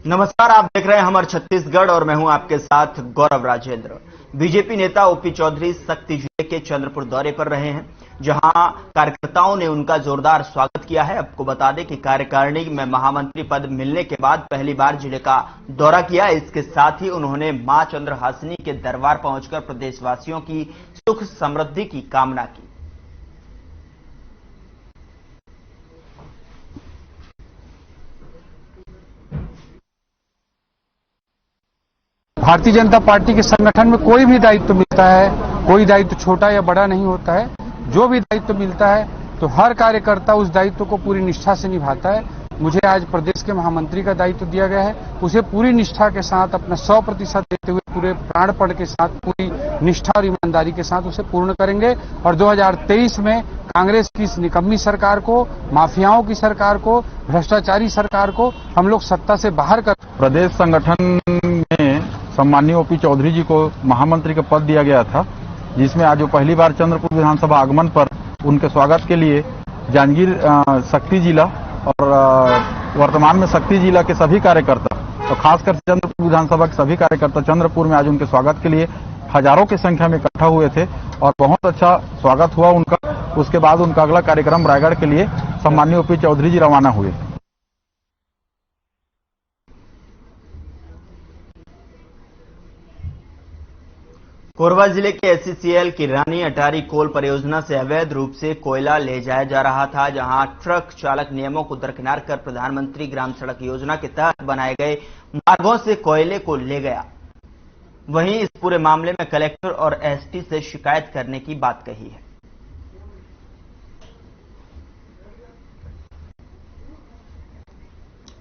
नमस्कार, आप देख रहे हैं हमर छत्तीसगढ़ और मैं हूं आपके साथ गौरव राजेंद्र। बीजेपी नेता ओपी चौधरी शक्ति जिले के चंद्रपुर दौरे पर रहे हैं, जहां कार्यकर्ताओं ने उनका जोरदार स्वागत किया है। आपको बता दें कि कार्यकारिणी में महामंत्री पद मिलने के बाद पहली बार जिले का दौरा किया। इसके साथ ही उन्होंने मां चंद्रहासिनी के दरबार पहुंचकर प्रदेशवासियों की सुख समृद्धि की कामना की। भारतीय जनता पार्टी के संगठन में कोई भी दायित्व मिलता है, कोई दायित्व छोटा या बड़ा नहीं होता है। जो भी दायित्व मिलता है तो हर कार्यकर्ता उस दायित्व को पूरी निष्ठा से निभाता है। मुझे आज प्रदेश के महामंत्री का दायित्व दिया गया है, उसे पूरी निष्ठा के साथ अपना 100% देते हुए पूरे प्राणपण के साथ, पूरी निष्ठा और ईमानदारी के साथ उसे पूर्ण करेंगे। और 2023 में कांग्रेस की इस निकम्मी सरकार को, माफियाओं की सरकार को, भ्रष्टाचारी सरकार को हम लोग सत्ता से बाहर कर। प्रदेश संगठन में सम्माननीय ओपी चौधरी जी को महामंत्री का पद दिया गया था, जिसमें आज वो पहली बार चंद्रपुर विधानसभा आगमन पर उनके स्वागत के लिए जांजगीर शक्ति जिला और वर्तमान में शक्ति जिला के सभी कार्यकर्ता और खासकर चंद्रपुर विधानसभा के सभी कार्यकर्ता चंद्रपुर में आज उनके स्वागत के लिए हजारों की संख्या में इकट्ठा हुए थे और बहुत अच्छा स्वागत हुआ उनका। उसके बाद उनका अगला कार्यक्रम रायगढ़ के लिए सम्माननीय ओपी चौधरी जी रवाना हुए। कोरबा जिले के एससीसीएल की रानी अटारी कोल परियोजना से अवैध रूप से कोयला ले जाया जा रहा था, जहां ट्रक चालक नियमों को दरकिनार कर प्रधानमंत्री ग्राम सड़क योजना के तहत बनाए गए मार्गों से कोयले को ले गया। वहीं इस पूरे मामले में कलेक्टर और एसटी से शिकायत करने की बात कही है।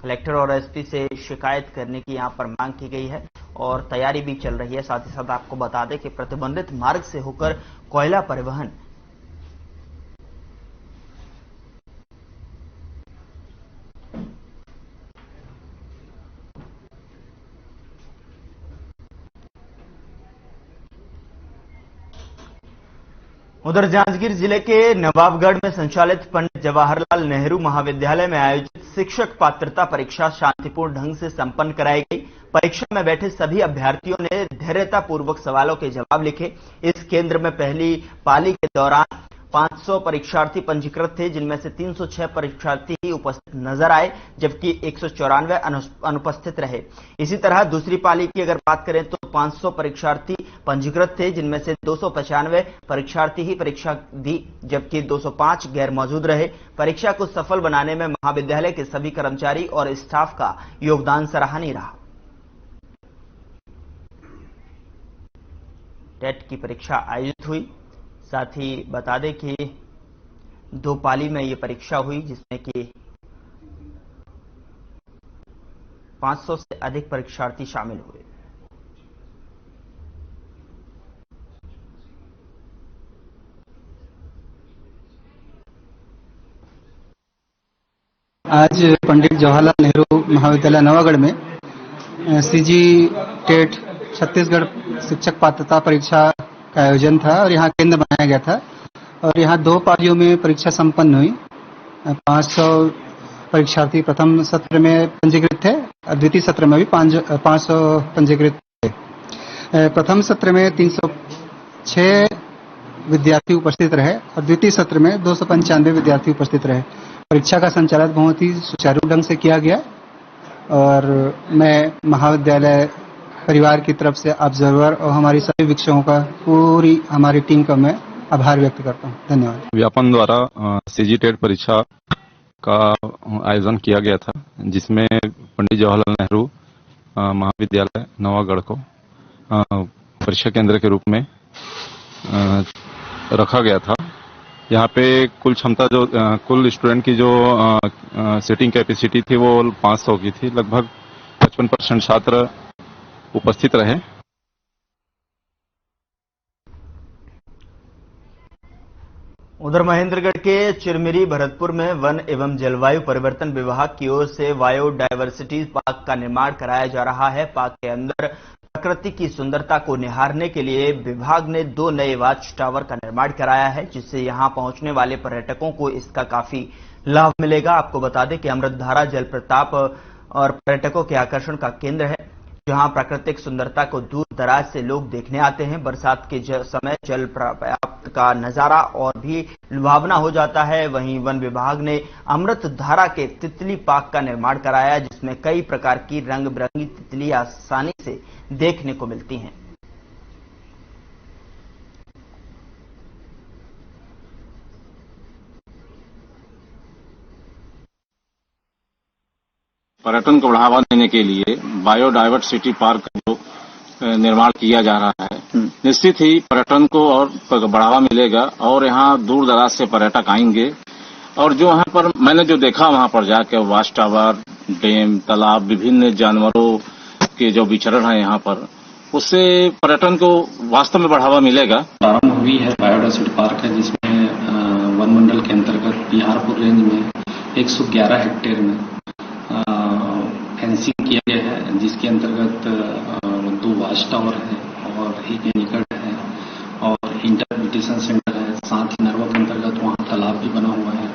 कलेक्टर और एसपी से शिकायत करने की यहां पर मांग की गई है और तैयारी भी चल रही है। साथ ही साथ आपको बता दें कि प्रतिबंधित मार्ग से होकर कोयला परिवहन उधर जांजगीर जिले के नवाबगढ़ में संचालित पंडित जवाहरलाल नेहरू महाविद्यालय में आयोजित शिक्षक पात्रता परीक्षा शांतिपूर्ण ढंग से संपन्न कराई गई। परीक्षा में बैठे सभी अभ्यर्थियों ने धैर्यतापूर्वक सवालों के जवाब लिखे। इस केंद्र में पहली पाली के दौरान 500 परीक्षार्थी पंजीकृत थे, जिनमें से 306 परीक्षार्थी ही उपस्थित नजर आए, जबकि 194 अनुपस्थित रहे। इसी तरह दूसरी पाली की अगर बात करें तो 500 परीक्षार्थी पंजीकृत थे, जिनमें से 295 परीक्षार्थी ही परीक्षा दी, जबकि 205 गैर मौजूद रहे। परीक्षा को सफल बनाने में महाविद्यालय के सभी कर्मचारी और स्टाफ का योगदान सराहनीय रहा। टेट की परीक्षा आयोजित हुई। साथ ही बता दें कि 2 पाली में यह परीक्षा हुई, जिसमें कि 500 से अधिक परीक्षार्थी शामिल हुए। आज पंडित जवाहरलाल नेहरू महाविद्यालय नवागढ़ में सीजी टेट छत्तीसगढ़ शिक्षक पात्रता परीक्षा का आयोजन था और यहाँ केंद्र बनाया गया था और यहाँ 2 पालियों में परीक्षा संपन्न हुई। 500 परीक्षार्थी प्रथम सत्र में पंजीकृत थे और द्वितीय सत्र में भी 500 पंजीकृत थे। प्रथम सत्र में 306 विद्यार्थी उपस्थित रहे और द्वितीय सत्र में 295 विद्यार्थी उपस्थित रहे। परीक्षा का संचालन बहुत ही सुचारू ढंग से किया गया और मैं महाविद्यालय परिवार की तरफ से ऑब्जर्वर और हमारी सभी वीक्षकों का, पूरी हमारी टीम का मैं आभार व्यक्त करता हूं। धन्यवाद। व्यापन द्वारा सीजी टेट परीक्षा का आयोजन किया गया था, जिसमें पंडित जवाहरलाल नेहरू महाविद्यालय नवागढ़ को परीक्षा केंद्र के रूप में रखा गया था। यहाँ पे कुल क्षमता जो कुल स्टूडेंट की जो सीटिंग कैपेसिटी थी वो 500 की थी। लगभग 55% छात्र उपस्थित रहे। उधर महेंद्रगढ़ के चिरमिरी भरतपुर में वन एवं जलवायु परिवर्तन विभाग की ओर से बायोडायवर्सिटी पार्क का निर्माण कराया जा रहा है। पार्क के अंदर प्रकृति की सुंदरता को निहारने के लिए विभाग ने 2 नए वॉच टावर का निर्माण कराया है, जिससे यहां पहुंचने वाले पर्यटकों को इसका काफी लाभ मिलेगा। आपको बता दें कि अमृतधारा जलप्रपात और पर्यटकों के आकर्षण का केंद्र है, जहां प्राकृतिक सुंदरता को दूर दराज से लोग देखने आते हैं। बरसात के समय जल प्राप्त का नजारा और भी लुभावना हो जाता है। वहीं वन विभाग ने अमृत धारा के तितली पार्क का निर्माण कराया, जिसमें कई प्रकार की रंग बिरंगी तितली आसानी से देखने को मिलती हैं। पर्यटन को बढ़ावा देने के लिए बायोडायवर्सिटी पार्क का जो निर्माण किया जा रहा है, निश्चित ही पर्यटन को और बढ़ावा मिलेगा और यहाँ दूर दराज से पर्यटक आएंगे। और जो यहाँ पर मैंने जो देखा वहाँ पर जाकर वाच टावर, डैम, तालाब, विभिन्न जानवरों के जो विचरण है यहाँ पर, उससे पर्यटन को वास्तव में बढ़ावा मिलेगा। प्रारंभ हुई है बायोडायवर्सिटी पार्क है, जिसमें वन मंडल के अंतर्गत बिहारपुर रेंज में 111 हेक्टेयर में फेंसिंग किया गया है, जिसके अंतर्गत 2 वाच टावर है और एक एनीकट है और इंटरप्रिटेशन सेंटर है। साथ ही नरवा के अंतर्गत वहां तालाब भी बना हुआ है।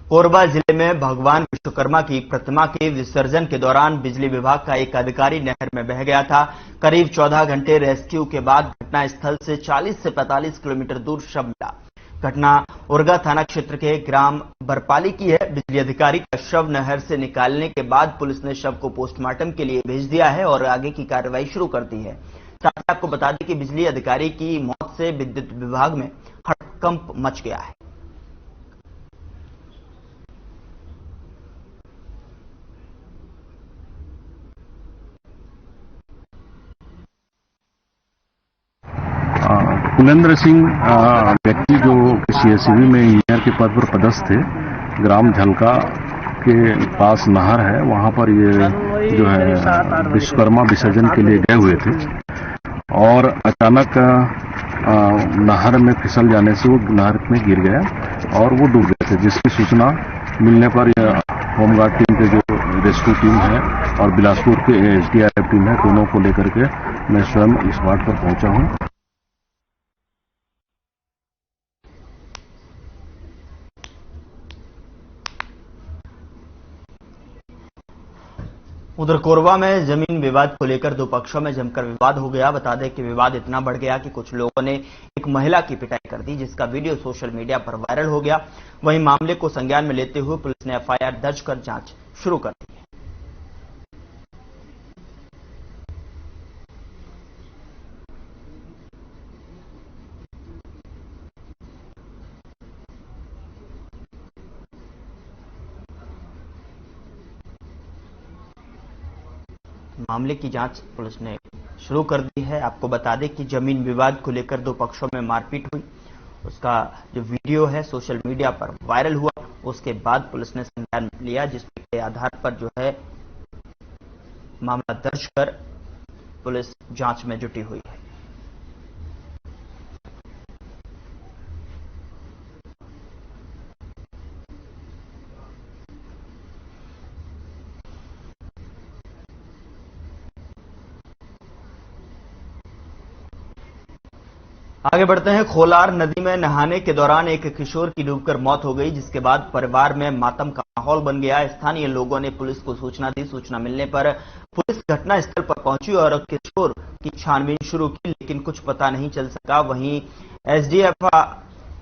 कोरबा जिले में भगवान विश्वकर्मा की प्रतिमा के विसर्जन के दौरान बिजली विभाग का एक अधिकारी नहर में बह गया था। करीब 14 घंटे रेस्क्यू के बाद घटना स्थल से 40 से 45 किलोमीटर दूर शव मिला। घटना उरगा थाना क्षेत्र के ग्राम बरपाली की है। बिजली अधिकारी का शव नहर से निकालने के बाद पुलिस ने शव को पोस्टमार्टम के लिए भेज दिया है और आगे की कार्रवाई शुरू कर दी है। साथ ही आपको बता दें कि बिजली अधिकारी की मौत से विद्युत विभाग में हड़कंप मच गया है। कुलेंद्र सिंह व्यक्ति जो सीएसईबी में इंजीनियर के पद पर पदस्थ थे, ग्राम झलका के पास नहर है, वहां पर ये जो है विश्वकर्मा विसर्जन के लिए गए हुए थे और अचानक नहर में फिसल जाने से वो नहर में गिर गया और वो डूब गए थे। जिसकी सूचना मिलने पर होमगार्ड टीम के जो रेस्क्यू टीम है और बिलासपुर के एसडीआरएफ टीम है, दोनों को लेकर के मैं स्वयं इस बात पर पहुंचा हूं। उधर कोरबा में जमीन विवाद को लेकर 2 पक्षों में जमकर विवाद हो गया। बता दें कि विवाद इतना बढ़ गया कि कुछ लोगों ने एक महिला की पिटाई कर दी, जिसका वीडियो सोशल मीडिया पर वायरल हो गया। वहीं मामले को संज्ञान में लेते हुए पुलिस ने एफआईआर दर्ज कर जांच शुरू कर दी है। मामले की जांच पुलिस ने शुरू कर दी है। आपको बता दें कि जमीन विवाद को लेकर 2 पक्षों में मारपीट हुई, उसका जो वीडियो है सोशल मीडिया पर वायरल हुआ। उसके बाद पुलिस ने संज्ञान लिया, जिसके आधार पर जो है मामला दर्ज कर पुलिस जांच में जुटी हुई है। आगे बढ़ते हैं। खोलार नदी में नहाने के दौरान एक किशोर की डूबकर मौत हो गई, जिसके बाद परिवार में मातम का माहौल बन गया। स्थानीय लोगों ने पुलिस को सूचना दी। सूचना मिलने पर पुलिस घटनास्थल पर पहुंची और किशोर की छानबीन शुरू की, लेकिन कुछ पता नहीं चल सका। वहीं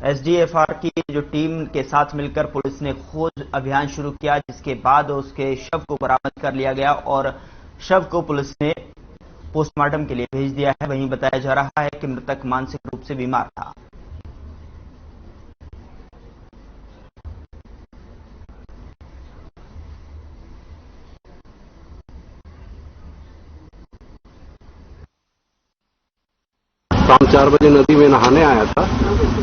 एसडीएफआर की जो टीम के साथ मिलकर पुलिस ने खोज अभियान शुरू किया, जिसके बाद उसके शव को बरामद कर लिया गया और शव को पुलिस ने पोस्टमार्टम के लिए भेज दिया है। वहीं बताया जा रहा है कि मृतक मानसिक रूप से बीमार था। शाम 4 बजे नदी में नहाने आया था।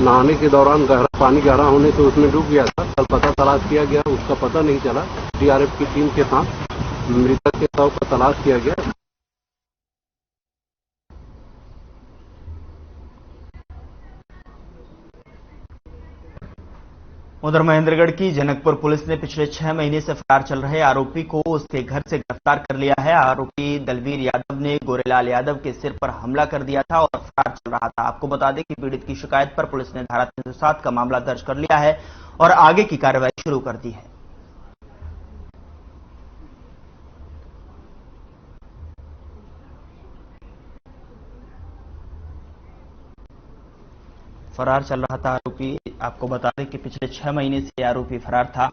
नहाने के दौरान पानी गहरा होने से उसमें डूब गया था। कल पता तलाश किया गया, उसका पता नहीं चला। डीआरएफ की टीम के साथ मृतक के शव का तलाश किया गया। उधर महेंद्रगढ़ की जनकपुर पुलिस ने पिछले 6 महीने से फरार चल रहे आरोपी को उसके घर से गिरफ्तार कर लिया है। आरोपी दलवीर यादव ने गोरेलाल यादव के सिर पर हमला कर दिया था और फरार चल रहा था। आपको बता दें कि पीड़ित की शिकायत पर पुलिस ने धारा 307 का मामला दर्ज कर लिया है और आगे की कार्रवाई शुरू कर दी है। फरार चल रहा था आरोपी। आपको बता दें कि पिछले 6 महीने से आरोपी फरार था,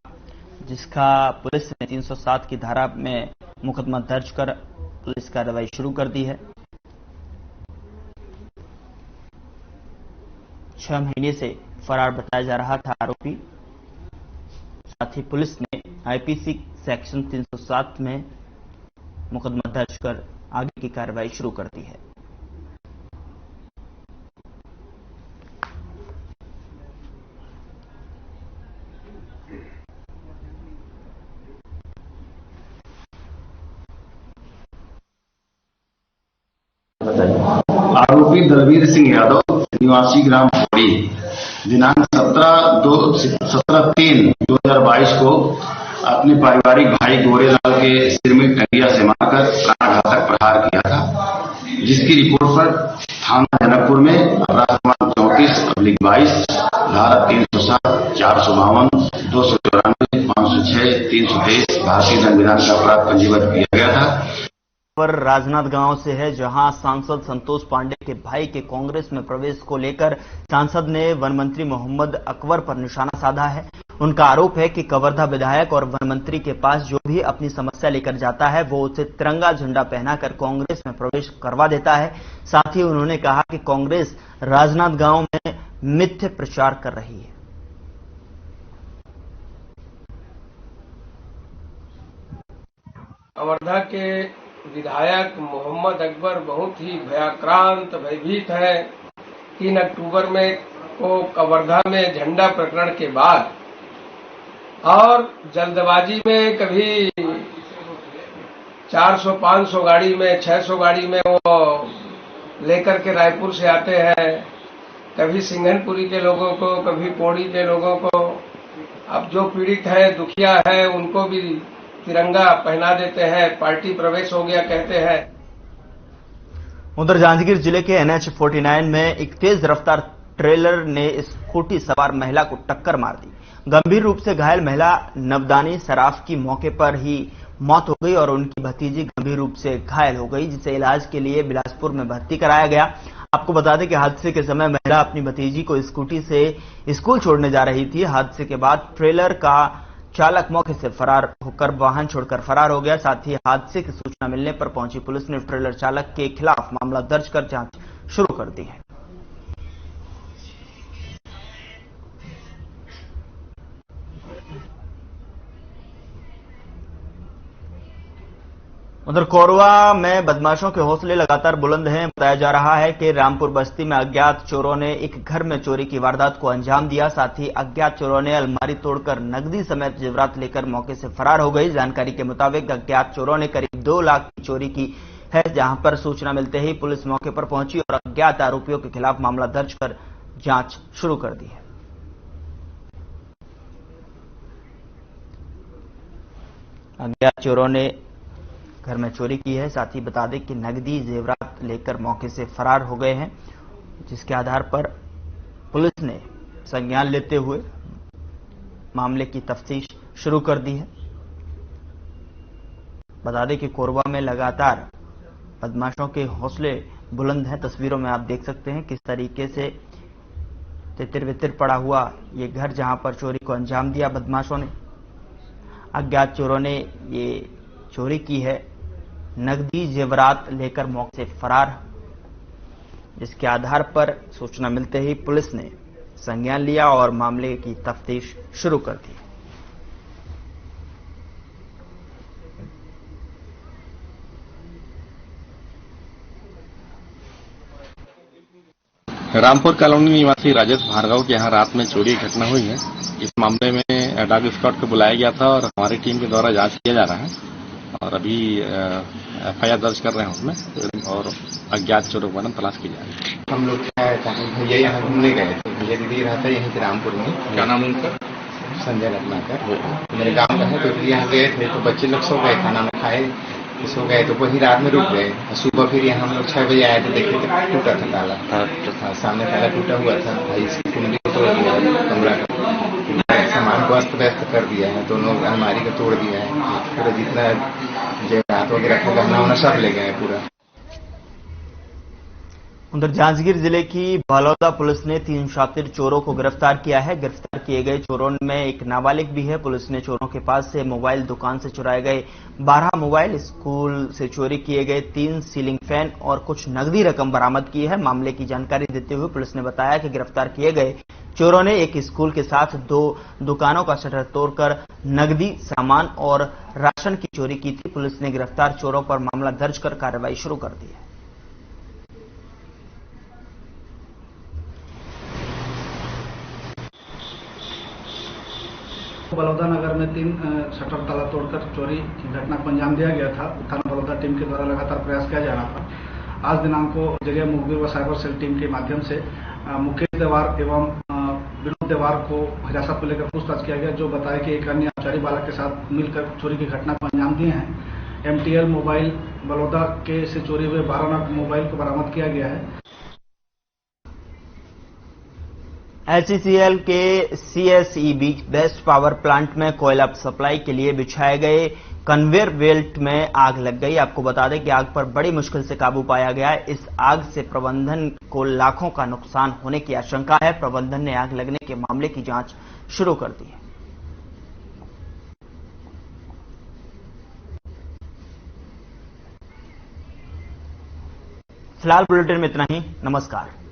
जिसका पुलिस ने 307 की धारा में मुकदमा दर्ज कर पुलिस कार्रवाई शुरू कर दी है। 6 महीने से फरार बताया जा रहा था आरोपी। साथ ही पुलिस ने आईपीसी सेक्शन 307 में मुकदमा दर्ज कर आगे की कार्रवाई शुरू कर दी है। आरोपी दलवीर सिंह यादव निवासी ग्राम पौड़ी दिनांक 17/3/2022 को अपने पारिवारिक भाई गोरेलाल के सिर में टंगिया से मारकर प्राणघातक प्रहार किया था, जिसकी रिपोर्ट पर थाना जनकपुर में अपराध क्रमांक 34/22 धारा 307, 452, 294, 506, 323 भारतीय दंड विधान का अपराध पंजीबद्ध किया गया था। पर राजनाथ गांव से है, जहां सांसद संतोष पांडे के भाई के कांग्रेस में प्रवेश को लेकर सांसद ने वन मंत्री मोहम्मद अकबर पर निशाना साधा है। उनका आरोप है कि कवर्धा विधायक और वन मंत्री के पास जो भी अपनी समस्या लेकर जाता है वो उसे तिरंगा झंडा पहनाकर कांग्रेस में प्रवेश करवा देता है। साथ ही उन्होंने कहा कि कांग्रेस राजनाथ गांव में मिथ्या प्रचार कर रही है। कवर्धा के विधायक मोहम्मद अकबर बहुत ही भयाक्रांत भयभीत है। 3 अक्टूबर में को कवर्धा में झंडा प्रकरण के बाद और जल्दबाजी में कभी 400-500 गाड़ी में 600 गाड़ी में वो लेकर के रायपुर से आते हैं, कभी सिंघनपुरी के लोगों को, कभी पौड़ी के लोगों को। अब जो पीड़ित है, दुखिया है, उनको भी तिरंगा पहना देते हैं, पार्टी प्रवेश हो गया कहते हैं। उधर जांजगीर जिले के NH 49 में एक तेज रफ्तार ट्रेलर ने स्कूटी सवार महिला को टक्कर मार दी। गंभीर रूप से घायल महिला नवदानी सराफ की मौके पर ही मौत हो गई और उनकी भतीजी गंभीर रूप से घायल हो गई, जिसे इलाज के लिए बिलासपुर में भर्ती कराया गया। आपको बता दें कि हादसे के समय महिला अपनी भतीजी को स्कूटी से स्कूल छोड़ने जा रही थी। हादसे के बाद ट्रेलर का चालक मौके से फरार होकर वाहन छोड़कर फरार हो गया। साथ ही हादसे की सूचना मिलने पर पहुंची पुलिस ने ट्रेलर चालक के खिलाफ मामला दर्ज कर जांच शुरू कर दी है। उधर कोरवा में बदमाशों के हौसले लगातार बुलंद हैं। बताया जा रहा है कि रामपुर बस्ती में अज्ञात चोरों ने एक घर में चोरी की वारदात को अंजाम दिया। साथ ही अज्ञात चोरों ने अलमारी तोड़कर नकदी समेत जेवरात लेकर मौके से फरार हो गई। जानकारी के मुताबिक अज्ञात चोरों ने करीब 2 लाख की चोरी की है, जहां पर सूचना मिलते ही पुलिस मौके पर पहुंची और अज्ञात आरोपियों के खिलाफ मामला दर्ज कर जांच शुरू कर दी है। अज्ञात चोरों ने घर में चोरी की है। साथ ही बता दें कि नकदी जेवरात लेकर मौके से फरार हो गए हैं, जिसके आधार पर पुलिस ने संज्ञान लेते हुए मामले की तफ्तीश शुरू कर दी है। बता दें कि कोरबा में लगातार बदमाशों के हौसले बुलंद हैं। तस्वीरों में आप देख सकते हैं किस तरीके से तितर-बितर पड़ा हुआ ये घर, जहां पर चोरी को अंजाम दिया बदमाशों ने। अज्ञात चोरों ने ये चोरी की है, नकदी जेवरात लेकर मौके से फरार, जिसके आधार पर सूचना मिलते ही पुलिस ने संज्ञान लिया और मामले की तफ्तीश शुरू कर दी। रामपुर कॉलोनी निवासी राजेश भार्गव के यहाँ रात में चोरी की घटना हुई है। इस मामले में डॉग स्क्वाड को बुलाया गया था और हमारी टीम के द्वारा जांच किया जा रहा है और अभी FIR दर्ज कर रहे हैं उसमें और अज्ञात चोरों पर तलाश की जा रही है। हम लोग भैया यहाँ घूमने गए थे, भैया दीदी रहता है यहीं पे रामपुर में। क्या नाम उनका? संजय रत्नाकर। मेरे गांव का है, तो यहाँ गए थे तो बच्चे लोग सो गए, खाना में खाए सो गए, तो वही रात में रुक गए। सुबह फिर यहाँ हम लोग 6 बजे आए थे, देखे तो टूटा था ताला। सामने ताला टूटा हुआ था, इसकी कुंडली तोड़ दिया है कमरा का, सामान को अस्त व्यस्त कर दिया है, दोनों अलमारी को तोड़ दिया है, पूरा जितना जेवरात वगैरह था गहना वहना सब ले गए हैं पूरा। उधर जांजगीर जिले की बलौदा पुलिस ने 3 शातिर चोरों को गिरफ्तार किया है। गिरफ्तार किए गए चोरों में एक नाबालिग भी है। पुलिस ने चोरों के पास से मोबाइल, दुकान से चुराए गए 12 मोबाइल, स्कूल से चोरी किए गए 3 सीलिंग फैन और कुछ नकदी रकम बरामद की है। मामले की जानकारी देते हुए पुलिस ने बताया कि गिरफ्तार किए गए चोरों ने एक स्कूल के साथ 2 दुकानों का शटर तोड़कर नकदी, सामान और राशन की चोरी की थी। पुलिस ने गिरफ्तार चोरों पर मामला दर्ज कर कार्रवाई शुरू कर दी है। बलौदा नगर में 3 शटर ताला तोड़कर चोरी की घटना को अंजाम दिया गया था। थाना बलौदा टीम के द्वारा लगातार प्रयास किया जा रहा था। आज दिनांक को जगह मुखबिर व साइबर सेल टीम के माध्यम से मुकेश देवार एवं विनोद देवार को हिरासत में लेकर पूछताछ किया गया, जो बताया कि एक अन्य आचारी बालक के साथ मिलकर चोरी की घटना को अंजाम दिए हैं। MTL मोबाइल बलौदा के से चोरी हुए 12 नग मोबाइल को बरामद किया गया है। HCCL के CSEB बेस्ट पावर प्लांट में कोयला सप्लाई के लिए बिछाए गए कन्वेयर बेल्ट में आग लग गई। आपको बता दें कि आग पर बड़ी मुश्किल से काबू पाया गया है। इस आग से प्रबंधन को लाखों का नुकसान होने की आशंका है। प्रबंधन ने आग लगने के मामले की जांच शुरू कर दी है। फिलहाल बुलेटिन में इतना ही। नमस्कार।